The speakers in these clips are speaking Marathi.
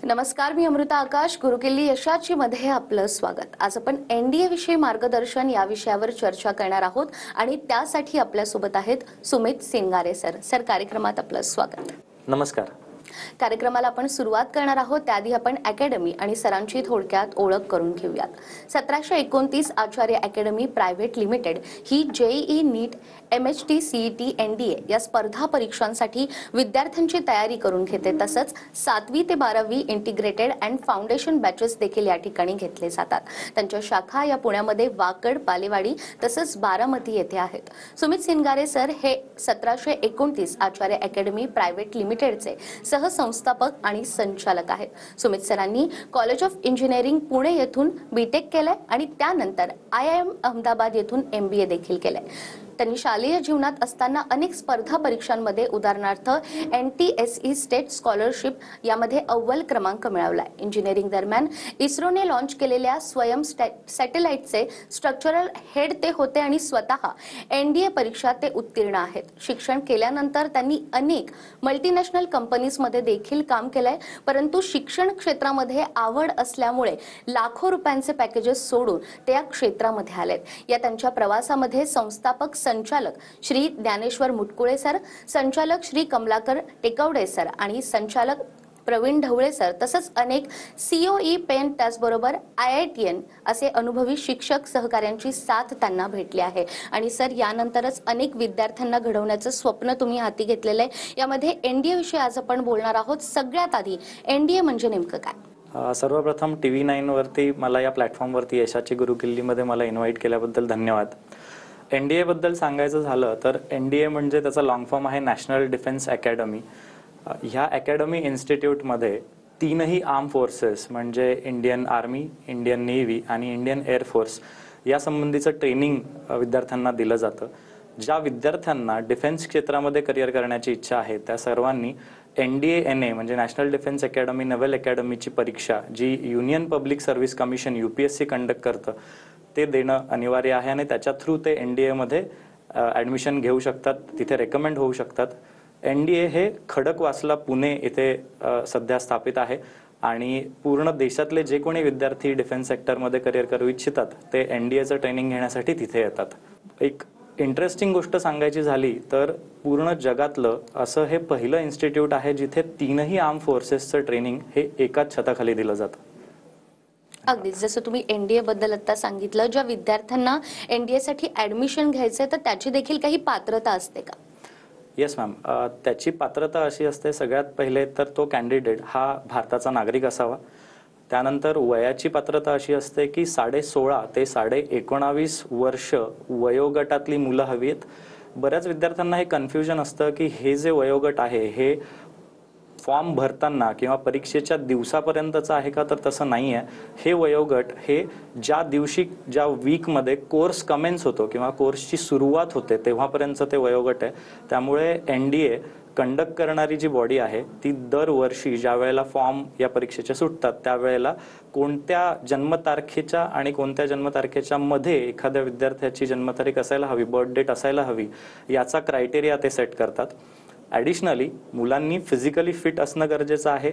नमस्कार, मी अमृता आकाश. गुरुकिल्ली यशाची मध्ये आपलं स्वागत. आज आपण एनडीए विषयी मार्गदर्शन या विषयावर चर्चा करणार आहोत आणि त्यासाठी आपल्या सोबत आहेत सुमित सिंगारे सर. सर, कार्यक्रमात आपलं स्वागत. नमस्कार. कार्यक्रमाला आपण सुरुवात करणार आहोत त्याआधी आपण अकॅडमी आणि सरांची थोडक्यात ओळख करून घेऊयात. 1729 आचार्य अकॅडमी प्रायव्हेट लिमिटेड ही जेईई, नीट, एमएचटी, सीईटी, एनडीए या स्पर्धा परीक्षांसाठी विद्यार्थ्यांची तयारी करून घेते. तसंच 7वी ते 12वी इंटिग्रेटेड अँड फाउंडेशन बॅचेस देखील या ठिकाणी घेतले जातात. त्यांच्या शाखा या पुण्यामध्ये वाकड, बालेवाडी तसंच बारामती येथे आहेत. सुमित सिंगारे सर हे 1729 आचार्य अकॅडमी प्रायव्हेट लिमिटेडचे सहसंस्थापक आणि संचालक आहेत. सुमित सरांनी कॉलेज ऑफ इंजिनिअरिंग पुणे येथून बीटेक केलंय आणि त्यानंतर IIM अहमदाबाद येथून MBA देखील केलंय. त्यांनी शालेय जीवनात असताना अनेक स्पर्धा परीक्षांमध्ये उदाहरणार्थ NTSE स्टेट स्कॉलरशिप यामध्ये अव्वल क्रमांक मिळवलाय. इंजिनिअरिंग दरम्यान इस्रोने लॉन्च केलेल्या स्वयं सॅटेलाइटचे स्ट्रक्चरल हेड ते होते आणि स्वतः NDA परीक्षा ते उत्तीर्ण आहेत. शिक्षण केल्यानंतर त्यांनी अनेक मल्टीनॅशनल कंपनीजमध्ये देखील काम केलंय, परंतु शिक्षण क्षेत्रामध्ये आवड असल्यामुळे लाखो रुपयांचे पॅकेजेस सोडून ते या क्षेत्रामध्ये आलेत. या त्यांच्या प्रवासामध्ये संस्थापक संचालक श्री ज्ञानेश्वर मुटकुळे सर, संचालक श्री कमलाकर टेकवडे सर आणि संचालक प्रवीण ढवळे सर तसंच अनेक COE पेन त्याचबरोबर IITN असे अनुभवी शिक्षक सहकाऱ्यांची साथ त्यांना भेटली आहे. आणि सर, यानंतरच अनेक विद्यार्थ्यांना घडवण्याचं स्वप्न तुम्ही हाती घेतलेलं आहे. यामध्ये NDA विषयी आज आपण बोलणार आहोत. सगळ्यात आधी NDA म्हणजे नेमकं काय? सर्वप्रथम TV9 वरती मला या प्लॅटफॉर्मवरती यशाची गुरुकिल्लीमध्ये मला इन्व्हाइट केल्याबद्दल धन्यवाद. NDA बद्दल सांगायचं झालं तर NDA म्हणजे त्याचा लॉंग फॉर्म आहे नॅशनल डिफेन्स अकॅडमी. ह्या अकॅडमी इन्स्टिट्यूटमध्ये तीनही आर्म फोर्सेस म्हणजे इंडियन आर्मी, इंडियन नेव्ही आणि इंडियन एअरफोर्स या संबंधीचं ट्रेनिंग विद्यार्थ्यांना दिलं जातं. ज्या विद्यार्थ्यांना डिफेन्स क्षेत्रामध्ये करिअर करण्याची इच्छा आहे त्या सर्वांनी NDA-NA म्हणजे नॅशनल डिफेन्स अकॅडमी नव्हेल अकॅडमीची परीक्षा जी union public service commission UPSC conduct करतं ते देणं अनिवार्य आहे आणि त्याच्या थ्रू ते NDA-मध्ये ॲडमिशन घेऊ शकतात, तिथे रेकमेंड होऊ शकतात. NDA हे खडकवासला पुणे इथे सध्या स्थापित आहे आणि पूर्ण देशातले जे कोणी विद्यार्थी डिफेन्स सेक्टरमध्ये करिअर करू इच्छितात ते NDAचं ट्रेनिंग घेण्यासाठी तिथे येतात. एक इंटरेस्टिंग गोष्ट सांगायची झाली तर पूर्ण जगातलं असं हे पहिलं इन्स्टिट्यूट आहे जिथे तीनही आर्म फोर्सेसचं ट्रेनिंग हे एकाच छताखाली दिलं जातं. अगदीच जसं तुम्ही NDA बद्दल आता सांगितलं, ज्या विद्यार्थ्यांना NDA साठी ऍडमिशन घ्यायचंय तर त्याची देखील काही पात्रता असते का? येस मॅम, त्याची पात्रता अशी असते सगळ्यात पहिले तर तो कॅन्डिडेट हा भारताचा नागरिक असावा. त्यानंतर वयाची पात्रता अशी असते की 16.5 ते 19.5 वर्ष वयोगटातली मुलं हवी आहेत. बऱ्याच विद्यार्थ्यांना हे कन्फ्युजन असतं की हे जे वयोगट आहे हे फॉर्म भरताना किंवा परीक्षेच्या दिवसापर्यंतचं आहे का, तर तसं नाही आहे. हे वयोगट हे ज्या दिवशी ज्या वीकमध्ये कोर्स कमेन्स होतो किंवा कोर्सची सुरुवात होते तेव्हापर्यंतचं ते वयोगट आहे. त्यामुळे NDA कंडक्ट करणारी जी बॉडी आहे ती दरवर्षी ज्या वेळेला फॉर्म या परीक्षेचे सुटतात त्यावेळेला कोणत्या जन्मतारखेच्या आणि कोणत्या जन्मतारखेच्या मध्ये एखाद्या विद्यार्थ्याची जन्मतारीख असायला हवी, बर्थ डेट असायला हवी याचा क्रायटेरिया ते सेट करतात. ॲडिशनली मुलांनी फिजिकली फिट असणं गरजेचं आहे.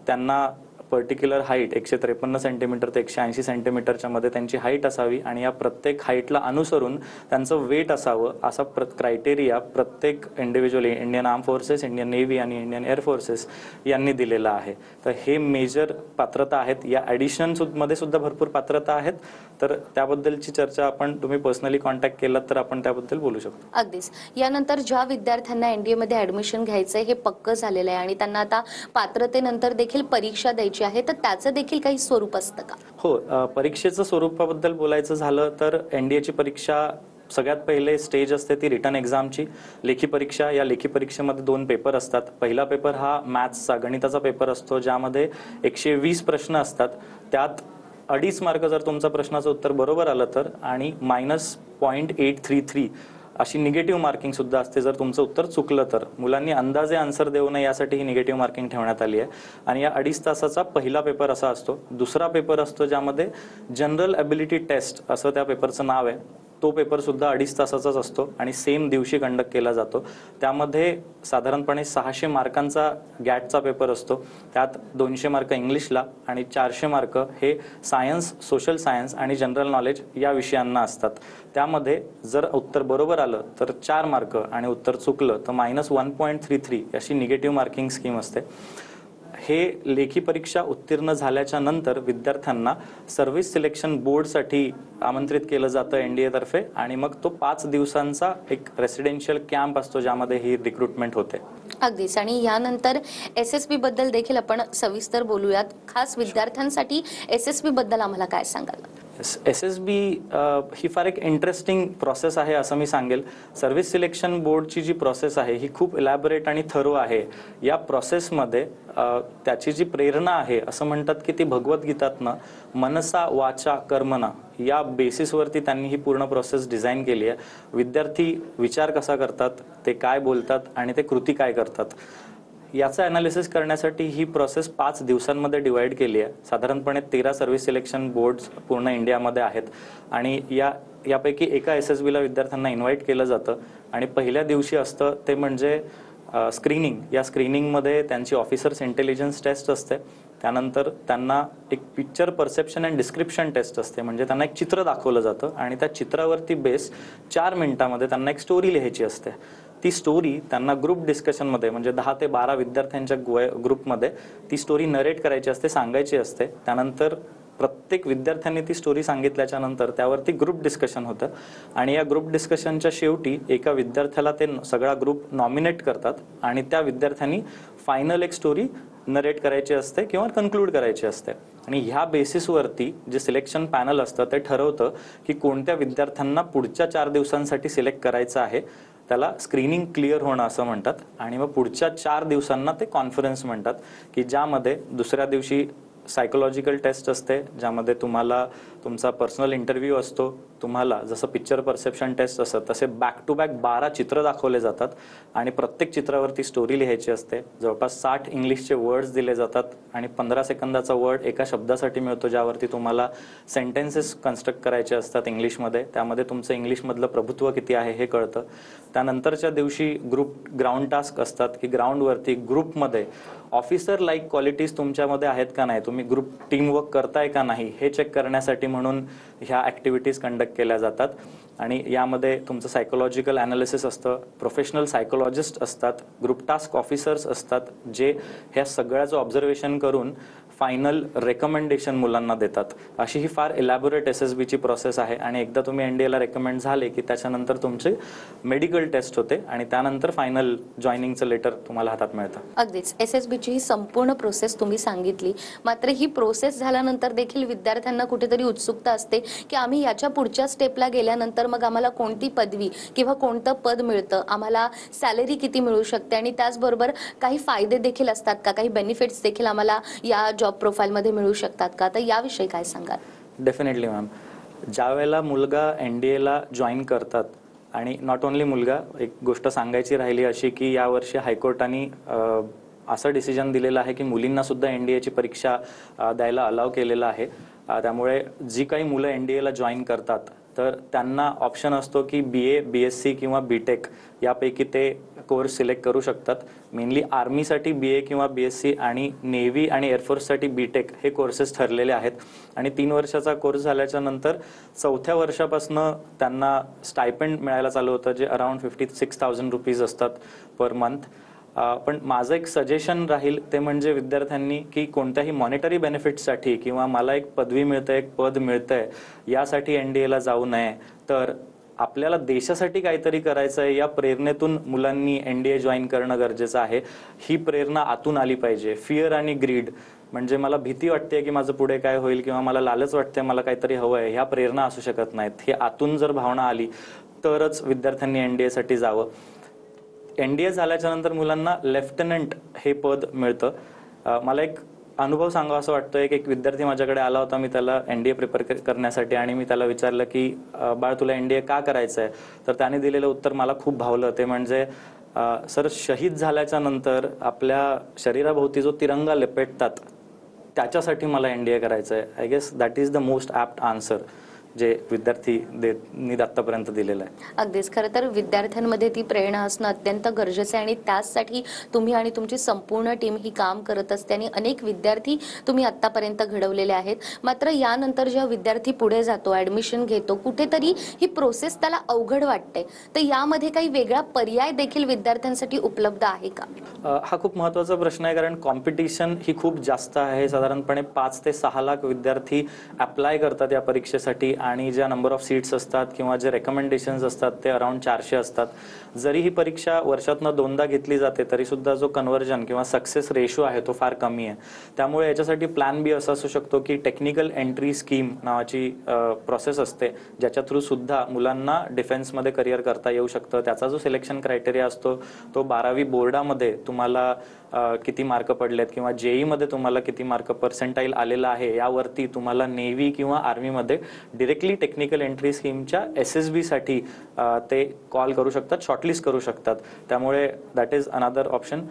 त्यांना पर्टिक्युलर हाईट 153 सेंटीमीटर ते 180 सेंटीमीटरच्या मध्ये त्यांची हाईट असावी आणि या प्रत्येक हाईटला अनुसरून त्यांचं वेट असावं असा क्रायटेरिया प्रत्येक individually Indian arm forces, Indian navy आणि इंडियन एअरफोर्सेस यांनी दिलेलं आहे. तर हे मेजर पात्रता आहेत. या ॲडिशनमध्ये सुद्धा भरपूर पात्रता आहेत. तर त्याबद्दलची चर्चा तुम्ही पर्सनली कॉन्टॅक्ट केलात तर आपण त्याबद्दल बोलू शकतो. अगदीच. यानंतर ज्या विद्यार्थ्यांना NDA मध्ये ऍडमिशन घ्यायचंय हे पक्क झालेलं आहे आणि त्यांना आता पात्रतेनंतर देखील परीक्षा द्यायची आहे तर त्याचं देखील काही स्वरूप असतं का? हो, परीक्षेचं स्वरूपाबद्दल बोलायचं झालं तर NDAची परीक्षा सगळ्यात पहिले स्टेज असते ती रिटन एक्झामची. लेखी परीक्षा, या लेखी परीक्षेमध्ये 2 पेपर असतात. पहिला पेपर हा मॅथ्सचा गणिताचा पेपर असतो ज्यामध्ये 120 प्रश्न असतात. त्यात 2.5 मार्क जर तुमचा प्रश्नाचं उत्तर बरोबर आलं तर आणि -0.833 अशी निगेटिव्ह मार्किंग सुद्धा असते जर तुमचं उत्तर चुकलं तर. मुलांनी अंदाजे आन्सर देऊ नये यासाठी ही निगेटिव्ह मार्किंग ठेवण्यात आली आहे. आणि या 2.5 तासाचा पहिला पेपर असा असतो. दुसरा पेपर असतो ज्यामध्ये जनरल ॲबिलिटी टेस्ट असं त्या पेपरचं नाव आहे. तो पेपरसुद्धा 2.5 तासाचाच असतो आणि सेम दिवशी कंडक्ट केला जातो. त्यामध्ये साधारणपणे 600 मार्कांचा गॅटचा पेपर असतो. त्यात 200 मार्क इंग्लिशला आणि 400 मार्क हे सायन्स, सोशल सायन्स आणि जनरल नॉलेज या विषयांना असतात. त्यामध्ये जर उत्तर बरोबर आलं तर 4 मार्क आणि उत्तर चुकलं तर -1.33 अशी निगेटिव्ह मार्किंग स्कीम असते. हे लेखी परीक्षा उत्तीर्ण झाल्याच्या नंतर विद्यार्थ्यांना सर्व्हिस सिलेक्शन बोर्डसाठी आमंत्रित केलं जातं NDA तर्फे आणि मग तो 5 दिवसांचा एक रेसिडेन्शियल कॅम्प असतो ज्यामध्ये ही रिक्रुटमेंट होते. अगदीच. आणि यानंतर SSB बद्दल देखील आपण सविस्तर बोलूयात. खास विद्यार्थ्यांसाठी SSB बद्दल आम्हाला काय सांगाल? SSB ही फार एक इंटरेस्टिंग प्रोसेस आहे असं मी सांगेल. सर्व्हिस सिलेक्शन बोर्डची जी प्रोसेस आहे ही खूप इलॅबोरेट आणि थरो आहे. या प्रोसेसमध्ये त्याची जी प्रेरणा आहे असं म्हणतात की ती भगवद्गीतातनं मनसा वाचा कर्मना या बेसिसवरती त्यांनी ही पूर्ण प्रोसेस डिझाईन केली आहे. विद्यार्थी विचार कसा करतात, ते काय बोलतात आणि ते कृती काय करतात याचं ॲनालिसिस करण्यासाठी ही प्रोसेस 5 दिवसांमध्ये डिवाइड केली आहे. साधारणपणे 13 सर्व्हिस सिलेक्शन बोर्ड्स पूर्ण इंडियामध्ये आहेत आणि यापैकी एका SSBला विद्यार्थ्यांना इन्व्हाइट केलं जातं आणि पहिल्या दिवशी असतं ते म्हणजे स्क्रीनिंग. या स्क्रीनिंगमध्ये त्यांची ऑफिसर्स इंटेलिजन्स टेस्ट असते. त्यानंतर त्यांना एक picture perception and description test असते, म्हणजे त्यांना एक चित्र दाखवलं जातं आणि त्या चित्रावरती बेस 4 मिनिटामध्ये त्यांना एक स्टोरी लिहायची असते. ती स्टोरी त्यांना ग्रुप डिस्कशनमध्ये म्हणजे 10 ते 12 विद्यार्थ्यांच्या ग्रुपमध्ये ती स्टोरी नरेट करायची असते, सांगायची असते. त्यानंतर प्रत्येक विद्यार्थ्यांनी ती स्टोरी सांगितल्याच्या नंतर त्यावरती ग्रुप डिस्कशन होतं आणि या ग्रुप डिस्कशनच्या शेवटी एका विद्यार्थ्याला ते सगळा ग्रुप नॉमिनेट करतात आणि त्या विद्यार्थ्यांनी फायनल एक स्टोरी नरेट करायची असते किंवा कन्क्लूड करायची असते. आणि ह्या बेसिसवरती जे सिलेक्शन पॅनल असतं ते ठरवतं की कोणत्या विद्यार्थ्यांना पुढच्या 4 दिवसांसाठी सिलेक्ट करायचं आहे. त्याला स्क्रीनिंग क्लिअर होणं असं म्हणतात आणि मग पुढच्या 4 दिवसांना ते कॉन्फरन्स म्हणतात की ज्यामध्ये दुसऱ्या दिवशी सायकोलॉजिकल टेस्ट असते, ज्यामध्ये तुम्हाला तुमचा पर्सनल इंटरव्ह्यू असतो. तुम्हाला जसं पिक्चर परसेप्शन टेस्ट असतं तसे बॅक टू बॅक 12 चित्र दाखवले जातात आणि प्रत्येक चित्रावरती स्टोरी लिहायची असते. जवळपास 60 इंग्लिशचे वर्ड्स दिले जातात आणि 15 सेकंदाचा वर्ड एका शब्दासाठी मिळतो, ज्यावरती तुम्हाला सेंटेन्सेस कन्स्ट्रक्ट करायचे असतात इंग्लिशमध्ये. त्यामध्ये तुमचं इंग्लिशमधलं प्रभुत्व किती आहे हे कळतं. त्यानंतरच्या दिवशी ग्राउंड टास्क असतात की ग्राउंडवरती ग्रुपमध्ये ऑफिसर लाईक क्वालिटीज तुमच्यामध्ये आहेत का नाही, तुम्ही ग्रुप टीमवर्क करताय का नाही हे चेक करण्यासाठी म्हणून ह्या ॲक्टिव्हिटीज कंडक्ट केल्या जातात. आणि यामध्ये तुमचं सायकोलॉजिकल ॲनालिसिस असतं, प्रोफेशनल सायकोलॉजिस्ट असतात, ग्रुप टास्क ऑफिसर्स असतात जे ह्या सगळ्याचं ऑब्झर्वेशन करून फायनल रेकमेंडेशन मुलांना देतात. अशी ही फार इलॅबोरेट SSBची प्रोसेस आहे आणि एकदा तुम्ही NDAला रेकमेंड झाले की त्याच्यानंतर तुमचे मेडिकल टेस्ट होते आणि त्यानंतर फायनल जॉईनिंगचं लेटर तुम्हाला हातात मिळतं. अगदीच. SSBची ही संपूर्ण प्रोसेस तुम्ही सांगितली. मात्र ही प्रोसेस झाल्यानंतर देखील विद्यार्थ्यांना कुठेतरी उत्सुकता असते की आम्ही याच्या पुढच्या स्टेपला गेल्यानंतर मग आम्हाला कोणती पदवी किंवा कोणतं पद मिळतं, आम्हाला सॅलरी किती मिळू शकते आणि त्याचबरोबर काही फायदे देखील असतात का, काही बेनिफिट्स देखील आम्हाला या जॉब प्रोफाईलमध्ये मिळू शकतात का? तर याविषयी काय सांगाल? Definitely ma'am. ज्या वेळेला मुलगा NDAला जॉईन करतात आणि नॉट ओन्ली मुलगा, एक गोष्ट सांगायची राहिली अशी की यावर्षी हायकोर्टाने असं डिसिजन दिलेलं आहे की मुलींना सुद्धा NDAची परीक्षा द्यायला अलाव केलेलं आहे. त्यामुळे जी काही मुलं NDAला जॉईन करतात तर त्यांना ऑप्शन असतो की BA, BSc किंवा BTech यापैकी ते कोर्स सिलेक्ट करू शकतात. मेनली आर्मीसाठी BA किंवा BSc आणि नेव्ही आणि एअरफोर्ससाठी BTech हे कोर्सेस ठरलेले आहेत. आणि 3 वर्षाचा कोर्स झाल्याच्या नंतर 4थ्या वर्षापासून त्यांना स्टायपेंड मिळायला चालू होतं, जे अराउंड 56,000 रुपीज असतात पर मंथ. पण माझं एक सजेशन राहील ते म्हणजे विद्यार्थ्यांनी की कोणत्याही मॉनिटरी बेनिफिट्ससाठी किंवा मला एक पदवी मिळते, एक पद मिळतंय यासाठी NDAला जाऊ नये, तर आपल्याला देशासाठी काहीतरी करायचं आहे या प्रेरणेतून मुलांनी NDA जॉईन करणं गरजेचं आहे. ही प्रेरणा आतून आली पाहिजे. फिअर आणि ग्रीड म्हणजे मला भीती वाटते की माझं पुढे काय होईल किंवा मला लालच वाटते, मला काहीतरी हवं आहे, ह्या प्रेरणा असू शकत नाहीत. हे आतून जर भावना आली तरच विद्यार्थ्यांनी NDAसाठी जावं. NDA झाल्याच्या नंतर मुलांना लेफ्टनंट हे पद मिळतं. मला एक अनुभव सांगावा असं वाटतोय की एक विद्यार्थी माझ्याकडे आला होता. मी त्याला NDA प्रिपेअर करण्यासाठी आणि मी त्याला विचारलं की बाळ तुला NDA का करायचं आहे, तर त्याने दिलेलं उत्तर मला खूप भावलं. ते म्हणजे सर, शहीद झाल्याच्या नंतर आपल्या शरीराभोवती जो तिरंगा लपेटतात त्याच्यासाठी मला NDA करायचं आहे. I guess that is the most apt answer. जे विद्यार्थींनी आतापर्यंत दिलेलं आहे. अगदीच. खरं तर विद्यार्थ्यांमध्ये ती प्रेरणा असणं अत्यंत गरजेचं आहे आणि त्याचसाठी तुम्ही आणि तुमची संपूर्ण टीम ही काम करत असते आणि अनेक विद्यार्थी तुम्ही आतापर्यंत घडवलेले आहेत. मात्र यानंतर जेव्हा विद्यार्थी पुढे जातो, ऍडमिशन घेतो, कुठेतरी ही प्रोसेस त्याला अवघड वाटते, तर यामध्ये काही वेगळा पर्याय देखील विद्यार्थ्यांसाठी उपलब्ध आहे का? हा खूप महत्त्वाचा प्रश्न आहे, कारण कॉम्पिटिशन ही खूप जास्त आहे. साधारणपणे 5 ते 6 लाख विद्यार्थी अप्लाय करतात या परीक्षेसाठी आणि ज्या नंबर ऑफ सीट्स असतात किंवा जे रेकमेंडेशन्स असतात ते अराउंड 400 असतात. जरी ही परीक्षा वर्षातनं 2दा घेतली जाते तरी सुद्धा जो कन्व्हर्जन किंवा सक्सेस रेशो आहे तो फार कमी आहे. त्यामुळे याच्यासाठी प्लॅन बी असा असू शकतो की टेक्निकल एंट्री स्कीम नावाची प्रोसेस असते, ज्याच्या थ्रू सुद्धा मुलांना डिफेन्समध्ये करिअर करता येऊ शकतं. त्याचा जो सिलेक्शन क्रायटेरिया असतो तो 12वी बोर्डामध्ये तुम्हाला किती मार्क पडलेत किंवा जेईमध्ये तुम्हाला किती मार्क पर्सेंटाईल आलेला आहे यावरती तुम्हाला नेव्ही किंवा आर्मीमध्ये डिरेक्टली टेक्निकल एंट्री स्कीमच्या SSB साठी ते कॉल करू शकतात, शॉर्टलिस्ट करू शकतात. त्यामुळे दॅट इज अनदर ऑप्शन.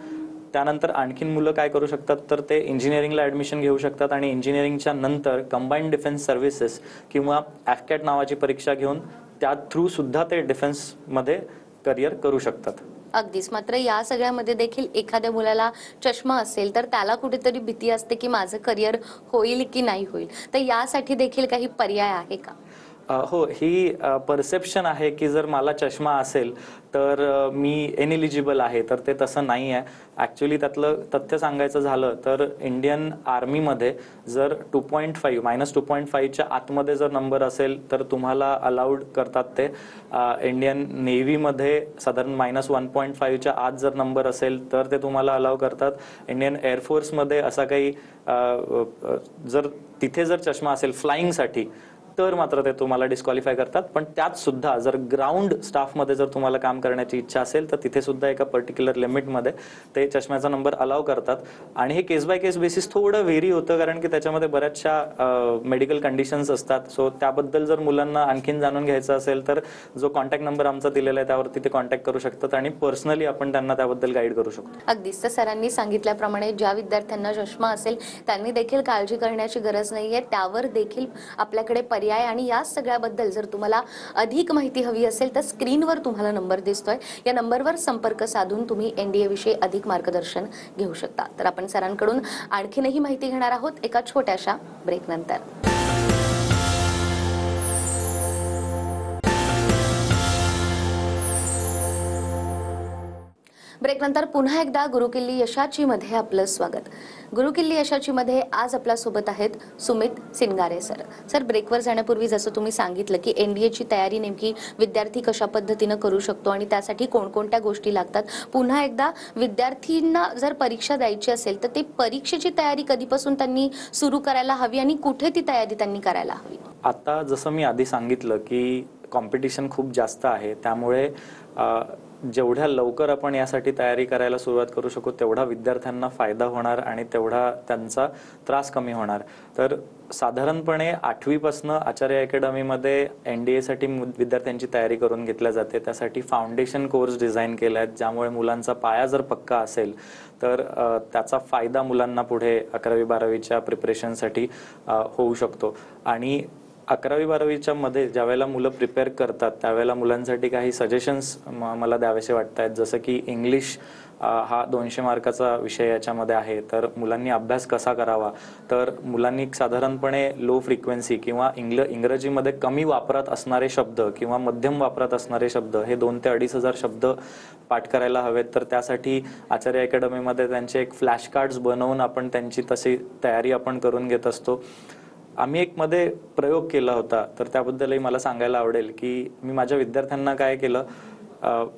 त्यानंतर आणखीन मुलं काय करू शकतात तर ते इंजिनिअरिंगला ॲडमिशन घेऊ शकतात आणि इंजिनिअरिंगच्या नंतर कंबाईंड डिफेन्स सर्व्हिसेस किंवा AFCAT नावाची परीक्षा घेऊन त्या थ्रू सुद्धा ते डिफेन्समध्ये करिअर करू शकतात. अगदीच. मात्र या सगळ्यामध्ये देखील एखाद्या मुलाला चष्मा असेल तर त्याला कुठेतरी भीती असते की माझं करिअर होईल की नाही होईल, तर यासाठी देखील काही पर्याय आहे का? हो, ही परसेप्शन आहे की जर मला चष्मा असेल तर मी इनएलिजिबल आहे, तर ते तसं नाही आहे. ॲक्च्युली त्यातलं तथ्य सांगायचं झालं तर इंडियन आर्मीमध्ये जर 2.5 -2.5च्या आतमध्ये जर नंबर असेल तर तुम्हाला अलाउड करतात ते. इंडियन नेव्हीमध्ये साधारण -1.5च्या आत जर नंबर असेल तर ते तुम्हाला अलाउ करतात. इंडियन एअरफोर्समध्ये असा काही जर तिथे जर चष्मा असेल फ्लाईंगसाठी तर मात्र ते तुम्हाला डिस्क्वालिफाय करतात. पण त्यात सुद्धा जर ग्राउंड स्टाफमध्ये जर तुम्हाला काम करण्याची इच्छा असेल तर तिथे सुद्धा एका पर्टिक्युलर लिमिटमध्ये ते चष्म्याचा नंबर अलाव करतात. आणि हे केस बाय केस बेसिस थोडं व्हेरी होतं, कारण की त्याच्यामध्ये बऱ्याचशा मेडिकल कंडिशन्स असतात. सो त्याबद्दल जर मुलांना आणखीन जाणून घ्यायचं असेल तर जो कॉन्टॅक्ट नंबर आमचा दिलेला आहे त्यावरती ते कॉन्टॅक्ट करू शकतात आणि पर्सनली आपण त्यांना त्याबद्दल गाईड करू शकतो. अगदीच. तर सरांनी सांगितल्याप्रमाणे ज्या विद्यार्थ्यांना चष्मा असेल त्यांनी देखील काळजी करण्याची गरज नाहीये, त्यावर देखील आपल्याकडे पर्याय. आणि या सगळ्याबद्दल जर तुम्हाला अधिक माहिती हवी असेल तर स्क्रीनवर तुम्हाला नंबर दिसतोय, या नंबरवर संपर्क साधून तुम्ही NDA विषयी अधिक मार्गदर्शन घेऊ शकता. तर आपण सरांकडून आणखीनही माहिती घेणार आहोत एका छोट्याशा ब्रेक नंतर. ब्रेक नंतर पुन्हा एकदा गुरुकिल्ली यशाची मध्ये आपलं स्वागत. गुरुकिल्ली यशाची मध्ये आज आपल्या सोबत आहेत सुमित सिंगारे सर. सर, ब्रेकवर जाण्यापूर्वी जसं तुम्ही सांगितलं की NDAची तयारी नेमकी विद्यार्थी कशा पद्धतीनं करू शकतो आणि त्यासाठी कोणकोणत्या गोष्टी लागतात, पुन्हा एकदा विद्यार्थ्यांना जर परीक्षा द्यायची असेल तर ते परीक्षेची तयारी कधीपासून त्यांनी सुरू करायला हवी आणि कुठे ती तयारी त्यांनी करायला हवी? आता जसं मी आधी सांगितलं की कॉम्पिटिशन खूप जास्त आहे, त्यामुळे जेवढ्या लवकर आपण यासाठी तयारी करायला सुरुवात करू शकू तेवढा विद्यार्थ्यांना फायदा होणार आणि तेवढा त्यांचा त्रास कमी होणार. तर साधारणपणे 8वीपासून आचार्य अकॅडमीमध्ये NDAसाठी विद्यार्थ्यांची तयारी करून घेतल्या जाते. त्यासाठी फाउंडेशन कोर्स डिझाईन केले आहेत, ज्यामुळे मुलांचा पाया जर पक्का असेल तर त्याचा फायदा मुलांना पुढे 11वी-12वीच्या प्रिपरेशनसाठी होऊ शकतो. आणि 11वी-12वीच्या मध्ये ज्यावेळेला मुलं प्रिपेअर करतात त्यावेळेला मुलांसाठी काही सजेशन्स मला द्यावेसे वाटत आहेत. जसं की इंग्लिश हा 200 मार्काचा विषय याच्यामध्ये आहे, तर मुलांनी अभ्यास कसा करावा, तर मुलांनी साधारणपणे लो फ्रिक्वेन्सी किंवा इंग्रजीमध्ये कमी वापरात असणारे शब्द किंवा मध्यम वापरात असणारे शब्द हे 2 ते 2,500 शब्द पाठ करायला हवेत. तर त्यासाठी आचार्य अकॅडमीमध्ये त्यांचे एक फ्लॅश कार्ड्स बनवून आपण त्यांची तशी तयारी आपण करून घेत असतो. आम्ही एक मध्ये प्रयोग केला होता, तर त्याबद्दलही मला सांगायला आवडेल की मी माझ्या विद्यार्थ्यांना काय केलं,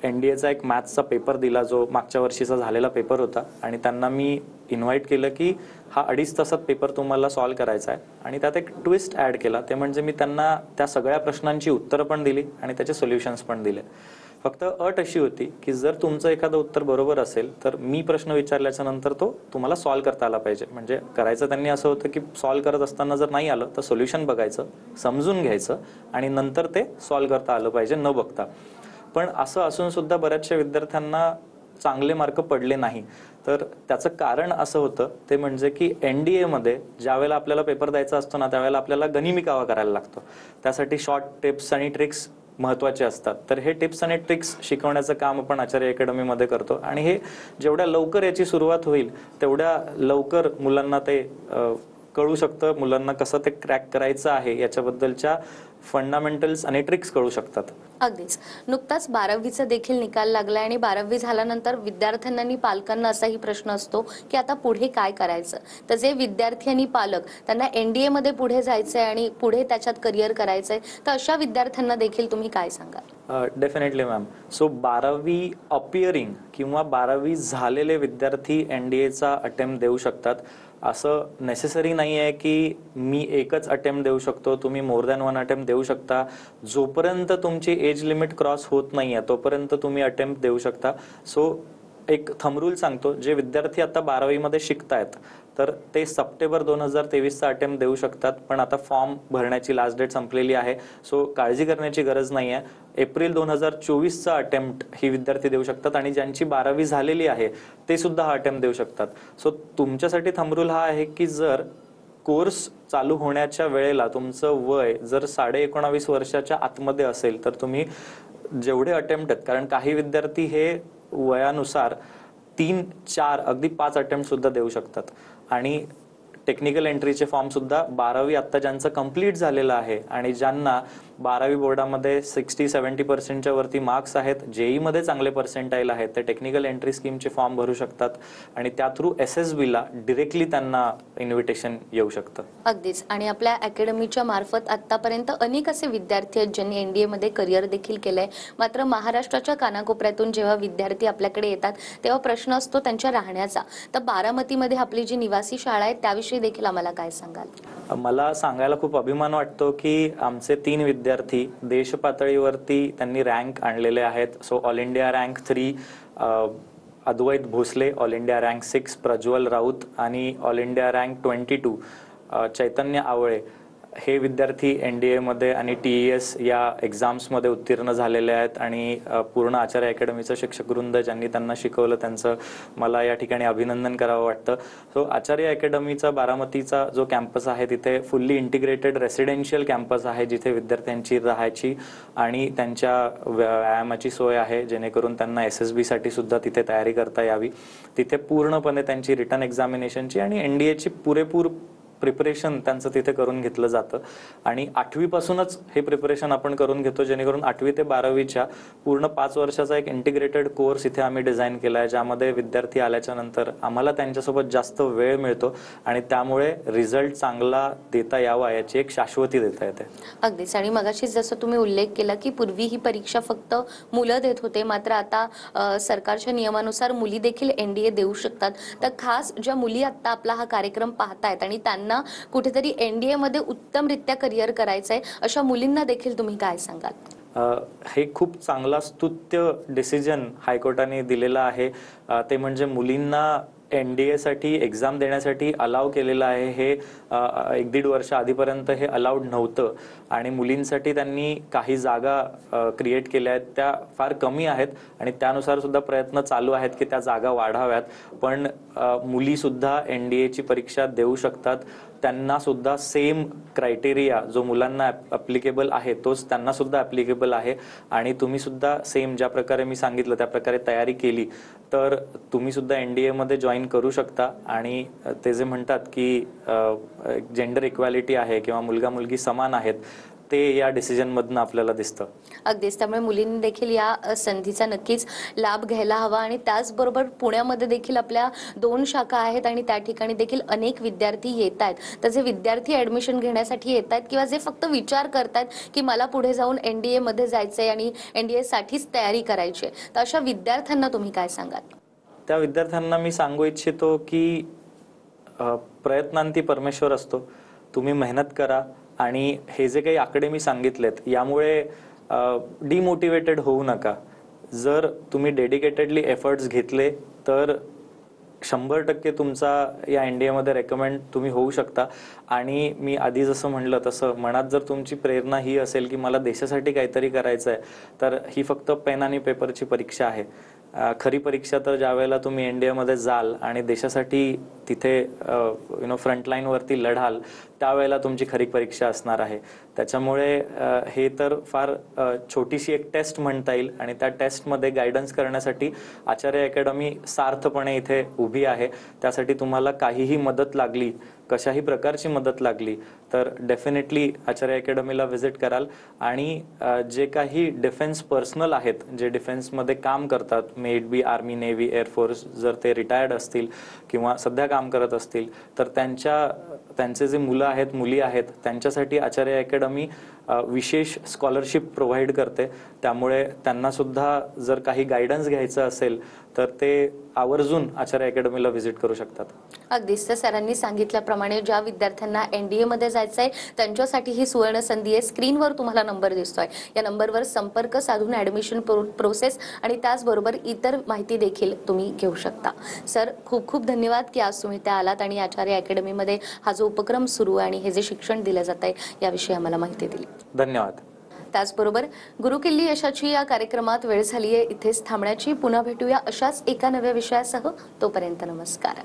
NDAचा एक मॅथ्सचा पेपर दिला जो मागच्या वर्षीचा झालेला पेपर होता आणि त्यांना मी इन्व्हाइट केलं की हा 2.5 तासात पेपर तुम्हाला सॉल्व्ह करायचा आहे. आणि त्यात एक ट्विस्ट ॲड केला, ते म्हणजे मी त्यांना त्या सगळ्या प्रश्नांची उत्तरं पण दिली आणि त्याचे सोल्युशन्स पण दिले. फक्त अट अशी होती की जर तुमचं एखादं उत्तर बरोबर असेल तर मी प्रश्न विचारल्याच्या नंतर तो तुम्हाला सॉल्व्ह करता आला पाहिजे. म्हणजे करायचं त्यांनी असं होतं की सॉल्व्ह करत असताना जर नाही आलं तर सोल्युशन बघायचं, समजून घ्यायचं आणि नंतर ते सॉल्व्ह करता आलं पाहिजे न बघता. पण असं असून सुद्धा बऱ्याचशा विद्यार्थ्यांना चांगले मार्क पडले नाही. तर त्याचं कारण असं होतं ते म्हणजे की NDA मध्ये ज्यावेळेला आपल्याला पेपर द्यायचा असतो ना त्यावेळेला आपल्याला गनिमिकावा करायला लागतो. त्यासाठी शॉर्ट टिप्स आणि ट्रिक्स महत्त्वाचे असतात. तर हे टिप्स आणि ट्रिक्स शिकवण्याचं काम आपण आचार्य अकॅडमीमध्ये करतो आणि हे जेवढ्या लवकर याची सुरुवात होईल तेवढ्या लवकर मुलांना ते कळू शकतं, मुलांना कसं ते क्रॅक करायचं आहे याच्याबद्दलच्या फंडामेंटल्स आणि ट्रिक्स कळू शकतात. अगदीच. नुकताच 12वीचा देखील निकाल लागला आणि 12वी झाल्यानंतर विद्यार्थ्यांना आणि पालकांना असाही प्रश्न असतो की आता पुढे काय करायचं. तर जे विद्यार्थी आणि पालक त्यांना NDA मध्ये पुढे जायचंय आणि पुढे त्याच्यात करिअर करायचंय, तर अशा विद्यार्थ्यांना देखील तुम्ही काय सांगाल? Definitely ma'am. सो 12वी अपिअरिंग किंवा 12वी झालेले विद्यार्थी NDAचा अटेम्प्ट देऊ शकतात. असं नेसेसरी नाही आहे की मी एकच अटेम्प्ट देऊ शकतो, तुम्ही मोर दॅन वन अटेम्प्ट देऊ शकता. जोपर्यंत तुमची एज लिमिट क्रॉस होत नाही आहे तोपर्यंत तुम्ही अटेम्प्ट देऊ शकता. सो एक थंब रूल सांगतो, जे विद्यार्थी आता 12वी मध्ये शिकतायत तर ते सप्टेंबर 2023चा अटेम्प्ट देऊ शकतात. पण आता फॉर्म भरण्याची लास्ट डेट संपलेली आहे, सो काळजी करण्याची गरज नाही आहे. एप्रिल 2024चा अटेम्प्ट ही विद्यार्थी देऊ शकतात आणि ज्यांची 12वी झालेली आहे ते सुद्धा हा अटेम्प्ट देऊ शकतात. सो तुमच्यासाठी थंब रूल हा आहे की जर कोर्स चालू होण्याच्या वेळेला तुमचं वय जर 19.5 वर्षाच्या आतमध्ये असेल तर तुम्ही जेवढे अटेम्प्ट आहेत, कारण काही विद्यार्थी हे वयानुसार 3, 4 अगदी 5 अटेम्प्ट सुद्धा देऊ शकतात. आणि टेक्निकल एंट्रीचे फॉर्म सुद्धा 12वी आता ज्यांचं कंप्लीट झालेलं आहे आणि ज्यांना 12वी बोर्डामध्ये 60-70% वरती मार्क्स आहेत, JEE मध्ये चांगले पर्सेंटाईल आहेत, ते टेक्निकल एंट्री स्कीमचे फॉर्म भरू शकतात आणि त्या थ्रू SSB ला डिरेक्टली त्यांना इन्व्हिटेशन येऊ शकतं. अगदीच. आणि आपल्या अकॅडमीच्या मार्फत आतापर्यंत अनेक असे विद्यार्थी आहेत ज्यांनी NDA मध्ये करिअर देखील केलंय. मात्र महाराष्ट्राच्या कानाकोपऱ्यातून जेव्हा विद्यार्थी आपल्याकडे येतात तेव्हा प्रश्न असतो त्यांच्या राहण्याचा. तर बारामतीमध्ये आपली जी निवासी शाळा आहे त्याविषयी देखील आम्हाला काय सांगाल? मला सांगायला खूप अभिमान वाटतो की आमचे 3 विद्यार्थी देश पातळीवरती त्यांनी रँक आणलेले आहेत. So all India rank 3 Advait Bhosale, all India rank 6 Prajwal Raut आणि all India rank 22 Chaitanya Awale हे विद्यार्थी NDA मध्ये आणि TES या एक्झाम्समध्ये उत्तीर्ण झालेले आहेत. आणि पूर्ण आचार्य अकॅडमीचं शिक्षकवृंद ज्यांनी त्यांना शिकवलं त्यांचं मला या ठिकाणी अभिनंदन करावं वाटतं. सो आचार्य अकॅडमीचा बारामतीचा जो कॅम्पस आहे तिथे फुल्ली इंटिग्रेटेड रेसिडेन्शियल कॅम्पस आहे, जिथे विद्यार्थ्यांची राहायची आणि त्यांच्या व्यायामाची सोय आहे, जेणेकरून त्यांना SSB साठी सुद्धा तिथे तयारी करता यावी. तिथे पूर्णपणे त्यांची रिटन एक्झामिनेशनची आणि NDAची पुरेपूर प्रिपरेशन त्यांचं तिथे करून घेतलं जातं. आणि 8वी पासूनच हे प्रिपरेशन आपण करून घेतो, जेणेकरून 8वी ते 12वीच्या पूर्ण 5 वर्षाचा एक इंटिग्रेटेड कोर्स इथे आम्ही डिझाईन केला आहे, ज्यामध्ये विद्यार्थी आल्याच्या नंतर आम्हाला त्यांच्यासोबत जास्त वेळ मिळतो आणि त्यामुळे रिझल्ट चांगला देता यावा याची एक शाश्वती देता येते. अगदीच. आणि मगाशी जसं तुम्ही उल्लेख केला की पूर्वी ही परीक्षा फक्त मुलं देत होते, मात्र आता सरकारच्या नियमानुसार मुली देखील NDA देऊ शकतात. तर खास ज्या मुली आता आपला हा कार्यक्रम पाहतायत आणि त्यांना कुठेतरी NDA मध्ये उत्तमरित्या करिअर करायचंय, अशा मुलींना देखील तुम्ही काय सांगाल? हे खूप चांगला स्तुत्य डिसिजन हायकोर्टाने दिलेला आहे. ते म्हणजे मुलींना NDA साठी एक्झाम देण्यासाठी अलाव केलेलं आहे. हे 1-1.5 वर्ष आधीपर्यंत हे अलाउड नव्हतं आणि मुलींसाठी त्यांनी काही जागा क्रिएट केल्या आहेत, त्या फार कमी आहेत आणि त्यानुसार सुद्धा प्रयत्न चालू आहेत की त्या जागा वाढाव्यात. पण मुली सुद्धा NDAची परीक्षा देऊ शकतात. त्यांना सुद्धा सेम क्रायटेरिया जो मुलांना ॲप्लिकेबल आहे तोच त्यांना सुद्धा ॲप्लिकेबल आहे. आणि तुम्ही सुद्धा सेम ज्या प्रकारे मी सांगितलं त्या प्रकारे तयारी केली तर तुम्ही सुद्धा NDA मध्ये जॉईन करू शकता. आणि ते जे म्हणतात की जेंडर इक्वॅलिटी आहे किंवा मुलगा मुलगी समान आहेत, ते या डिसिजन मधनं आपल्याला दिसतं. अगदीच. त्यामुळे मुलींनी देखील या संधीचा नक्कीच लाभ घ्यायला हवा. आणि त्याचबरोबर पुण्यामध्ये देखील आपल्या 2 शाखा आहेत आणि त्या ठिकाणी देखील अनेक विद्यार्थी येत आहेत. तर जे विद्यार्थी ऍडमिशन घेण्यासाठी येत आहेत किंवा जे फक्त विचार करतायत की मला पुढे जाऊन NDA मध्ये जायचंय आणि NDA साठीच तयारी करायची आहे, तर अशा विद्यार्थ्यांना तुम्ही काय सांगाल? त्या विद्यार्थ्यांना मी सांगू इच्छितो की प्रयत्नांती परमेश्वर असतो. तुम्ही मेहनत करा आणि हे जे काही आकडे मी सांगितलेत यामुळे डिमोटिवेटेड होऊ नका. जर तुम्ही डेडिकेटेडली एफर्ट्स घेतले तर 100% तुमचा या NDA मध्ये रेकमेंड तुम्ही होऊ शकता. आणि मी आधी जसं म्हणलं तसं मनात जर तुमची प्रेरणा ही असेल की मला देशासाठी काहीतरी करायचं आहे, तर ही फक्त पेन आणि पेपरची परीक्षा आहे. खरी परीक्षा तर ज्या वेळेला तुम्ही NDA मध्ये जाल आणि देशासाठी तिथे फ्रंटलाईनवरती लढाल त्यावेळेला तुमची खरी परीक्षा असणार आहे. त्याच्यामुळे हे तर फार छोटीशी एक टेस्ट म्हणता येईल आणि त्या टेस्टमध्ये गायडन्स करण्यासाठी आचार्य अकॅडमी सार्थपणे इथे उभी आहे. त्यासाठी तुम्हाला काहीही मदत लागली, कशाही प्रकारची मदत लागली तर डेफिनेटली आचार्य अकॅडमीला व्हिजिट कराल. आणि जे काही डिफेन्स पर्सनल आहेत, जे डिफेन्समध्ये काम करतात, may it be army, navy, air force, जर ते रिटायर्ड असतील किंवा सध्या काम करत असतील तर त्यांचे जे मुलं आहेत, मुली आहेत, त्यांच्यासाठी आचार्य अकॅडमी विशेष स्कॉलरशिप प्रोव्हाइड करते. त्यामुळे त्यांना सुद्धा जर काही गायडन्स घ्यायचं असेल तर ते आवर्जून आचार्य अकॅडमीला व्हिजिट करू शकतात. अगदीच तर सरांनी सांगितल्याप्रमाणे ज्या विद्यार्थ्यांना NDA मध्ये जायचं आहे त्यांच्यासाठी ही सुवर्ण संधी आहे. स्क्रीनवर तुम्हाला नंबर दिसतोय, या नंबरवर संपर्क साधून ऍडमिशन प्रोसेस आणि त्याचबरोबर इतर माहिती देखील तुम्ही घेऊ शकता. सर, खूप खूप धन्यवाद की आज तुम्ही त्या आलात आणि आचार्य अकॅडमीमध्ये हा जो उपक्रम सुरू आहे आणि हे जे शिक्षण दिलं जात आहे याविषयी आम्हाला माहिती दिली. धन्यवाद. त्याचबरोबर गुरुकिल्ली यशाची या कार्यक्रमात वेळ झाली आहे इथेच थांबण्याची. पुन्हा भेटूया अशाच एका नव्या विषयासह. तोपर्यंत नमस्कार.